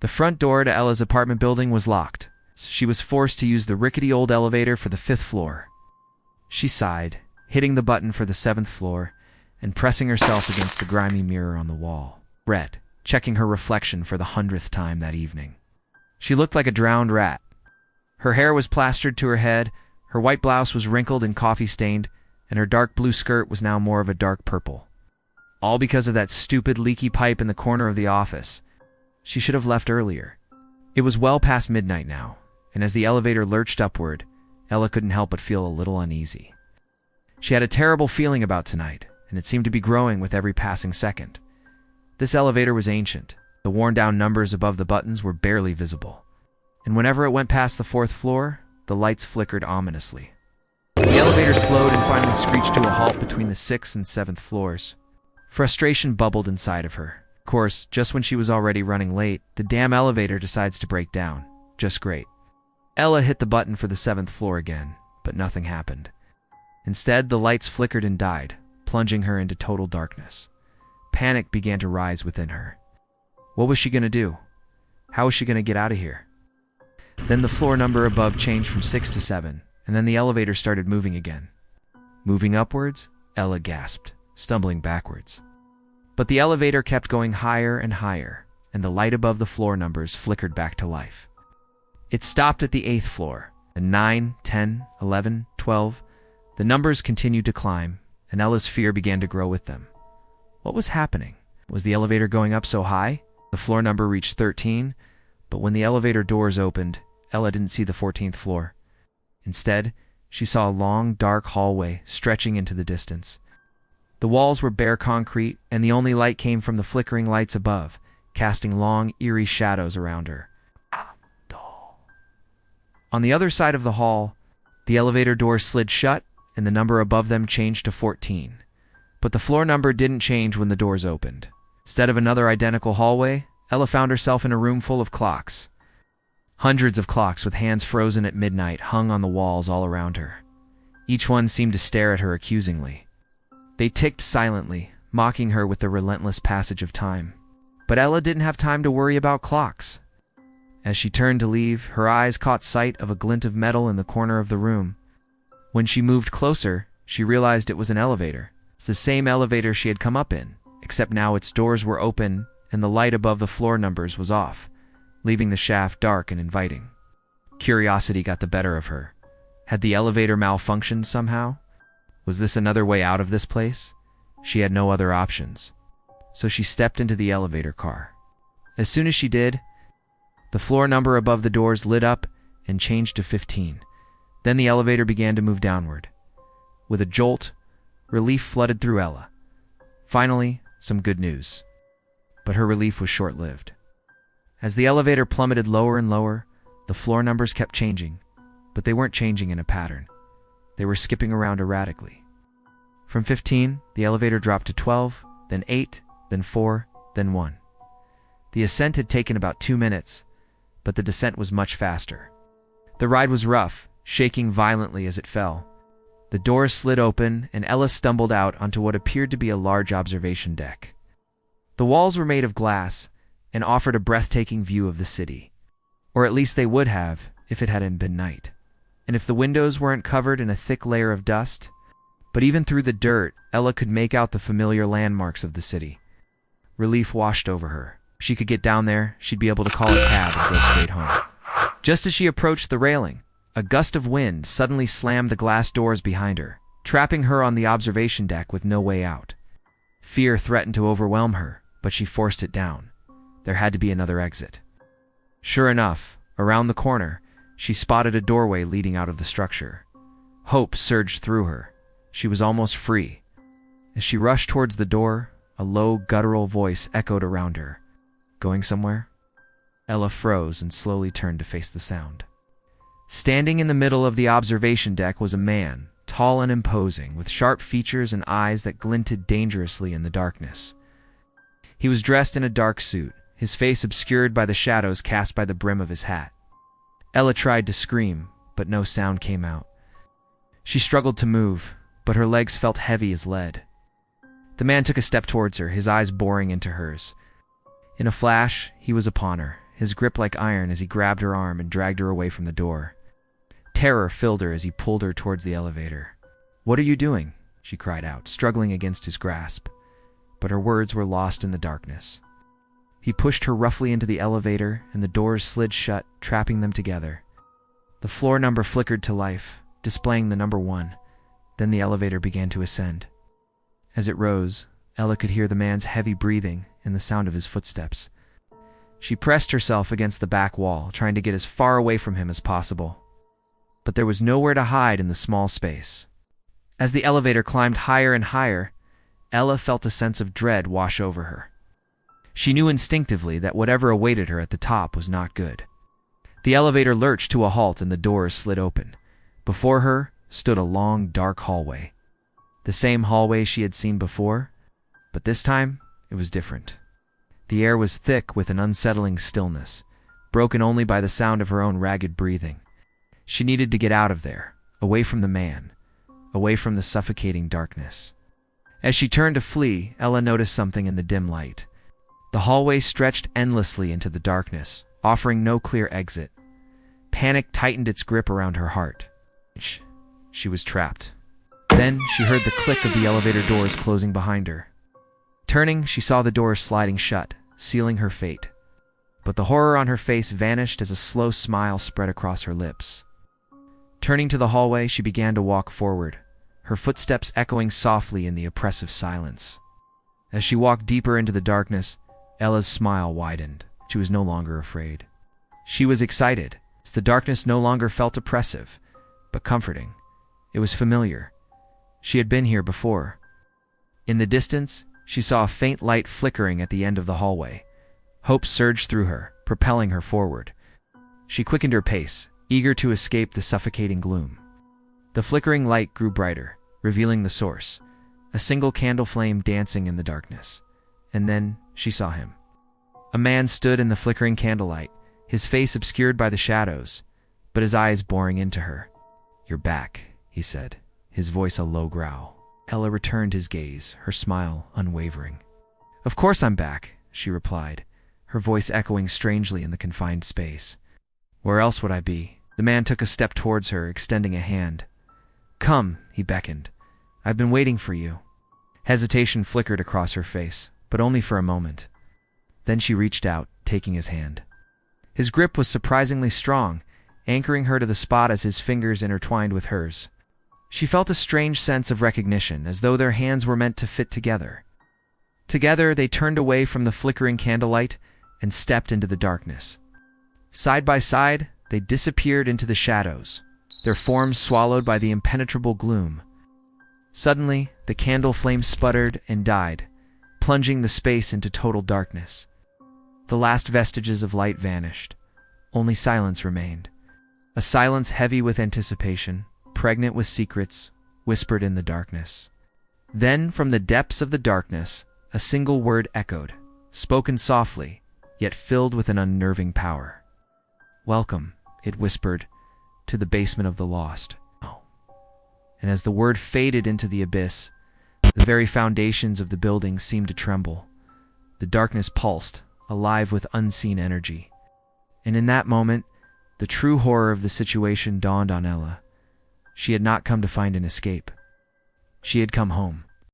The front door to Ella's apartment building was locked. She was forced to use the rickety old elevator for the 5th floor. She sighed, hitting the button for the 7th floor and pressing herself against the grimy mirror on the wall. Red, checking her reflection for the 100th time that evening. She looked like a drowned rat. Her hair was plastered to her head, her white blouse was wrinkled and coffee-stained, and her dark blue skirt was now more of a dark purple. All because of that stupid leaky pipe in the corner of the office. She should have left earlier. It was well past midnight now, and as the elevator lurched upward, Ella couldn't help but feel a little uneasy. She had a terrible feeling about tonight, and it seemed to be growing with every passing second. This elevator was ancient. The worn-down numbers above the buttons were barely visible, and whenever it went past the 4th floor, the lights flickered ominously. The elevator slowed and finally screeched to a halt between the 6th and 7th floors. Frustration bubbled inside of her. Of course, just when she was already running late, the damn elevator decides to break down. Just great. Ella hit the button for the 7th floor again, but nothing happened. Instead, the lights flickered and died, plunging her into total darkness. Panic began to rise within her. What was she going to do? How was she going to get out of here? Then the floor number above changed from 6 to 7, and then the elevator started moving again. Moving upwards, Ella gasped, stumbling backwards. But the elevator kept going higher and higher, and the light above the floor numbers flickered back to life. It stopped at the 8th floor, and 9, 10, 11, 12. The numbers continued to climb, and Ella's fear began to grow with them. What was happening? Was the elevator going up so high? The floor number reached 13, but when the elevator doors opened, Ella didn't see the 14th floor. Instead, she saw a long, dark hallway stretching into the distance. The walls were bare concrete, and the only light came from the flickering lights above, casting long, eerie shadows around her. On the other side of the hall, the elevator doors slid shut, and the number above them changed to 14. But the floor number didn't change when the doors opened. Instead of another identical hallway, Ella found herself in a room full of clocks. Hundreds of clocks with hands frozen at midnight hung on the walls all around her. Each one seemed to stare at her accusingly. They ticked silently, mocking her with the relentless passage of time. But Ella didn't have time to worry about clocks. As she turned to leave, her eyes caught sight of a glint of metal in the corner of the room. When she moved closer, she realized it was an elevator. It's the same elevator she had come up in, except now its doors were open and the light above the floor numbers was off, leaving the shaft dark and inviting. Curiosity got the better of her. Had the elevator malfunctioned somehow? Was this another way out of this place? She had no other options. So she stepped into the elevator car. As soon as she did, the floor number above the doors lit up and changed to 15. Then the elevator began to move downward. With a jolt, relief flooded through Ella. Finally, some good news. But her relief was short-lived. As the elevator plummeted lower and lower, the floor numbers kept changing, but they weren't changing in a pattern. They were skipping around erratically. From 15, the elevator dropped to 12, then 8, then 4, then 1. The ascent had taken about 2 minutes, but the descent was much faster. The ride was rough, shaking violently as it fell. The doors slid open, and Ella stumbled out onto what appeared to be a large observation deck. The walls were made of glass and offered a breathtaking view of the city. Or at least they would have if it hadn't been night. And if the windows weren't covered in a thick layer of dust. But even through the dirt, Ella could make out the familiar landmarks of the city. Relief washed over her. If she could get down there, she'd be able to call a cab and go straight home. Just as she approached the railing, a gust of wind suddenly slammed the glass doors behind her, trapping her on the observation deck with no way out. Fear threatened to overwhelm her, but she forced it down. There had to be another exit. Sure enough, around the corner, she spotted a doorway leading out of the structure. Hope surged through her. She was almost free. As she rushed towards the door, a low, guttural voice echoed around her. Going somewhere? Ella froze and slowly turned to face the sound. Standing in the middle of the observation deck was a man, tall and imposing, with sharp features and eyes that glinted dangerously in the darkness. He was dressed in a dark suit, his face obscured by the shadows cast by the brim of his hat. Ella tried to scream, but no sound came out. She struggled to move, but her legs felt heavy as lead. The man took a step towards her, his eyes boring into hers. In a flash, he was upon her, his grip like iron as he grabbed her arm and dragged her away from the door. Terror filled her as he pulled her towards the elevator. "What are you doing?" she cried out, struggling against his grasp. But her words were lost in the darkness. He pushed her roughly into the elevator, and the doors slid shut, trapping them together. The floor number flickered to life, displaying the number 1. Then the elevator began to ascend. As it rose, Ella could hear the man's heavy breathing and the sound of his footsteps. She pressed herself against the back wall, trying to get as far away from him as possible. But there was nowhere to hide in the small space. As the elevator climbed higher and higher, Ella felt a sense of dread wash over her. She knew instinctively that whatever awaited her at the top was not good. The elevator lurched to a halt and the doors slid open. Before her stood a long, dark hallway. The same hallway she had seen before, but this time it was different. The air was thick with an unsettling stillness, broken only by the sound of her own ragged breathing. She needed to get out of there, away from the man, away from the suffocating darkness. As she turned to flee, Ella noticed something in the dim light. The hallway stretched endlessly into the darkness, offering no clear exit. Panic tightened its grip around her heart. She was trapped. Then she heard the click of the elevator doors closing behind her. Turning, she saw the doors sliding shut, sealing her fate. But the horror on her face vanished as a slow smile spread across her lips. Turning to the hallway, she began to walk forward, her footsteps echoing softly in the oppressive silence. As she walked deeper into the darkness, Ella's smile widened. She was no longer afraid. She was excited, as the darkness no longer felt oppressive, but comforting. It was familiar. She had been here before. In the distance, she saw a faint light flickering at the end of the hallway. Hope surged through her, propelling her forward. She quickened her pace, eager to escape the suffocating gloom. The flickering light grew brighter, revealing the source, a single candle flame dancing in the darkness. And then she saw him. A man stood in the flickering candlelight, his face obscured by the shadows, but his eyes boring into her. "You're back," he said, his voice a low growl. Ella returned his gaze, her smile unwavering. "Of course I'm back," she replied, her voice echoing strangely in the confined space. "Where else would I be?" The man took a step towards her, extending a hand. "Come," he beckoned. "I've been waiting for you." Hesitation flickered across her face, but only for a moment. Then she reached out, taking his hand. His grip was surprisingly strong, anchoring her to the spot as his fingers intertwined with hers. She felt a strange sense of recognition, as though their hands were meant to fit together. Together, they turned away from the flickering candlelight and stepped into the darkness. Side by side, they disappeared into the shadows, their forms swallowed by the impenetrable gloom. Suddenly, the candle flame sputtered and died, plunging the space into total darkness. The last vestiges of light vanished. Only silence remained. A silence heavy with anticipation, pregnant with secrets, whispered in the darkness. Then, from the depths of the darkness, a single word echoed, spoken softly, yet filled with an unnerving power. "Welcome," it whispered, "to the basement of the lost." And as the word faded into the abyss, the very foundations of the building seemed to tremble. The darkness pulsed, alive with unseen energy. And in that moment, the true horror of the situation dawned on Ella. She had not come to find an escape. She had come home.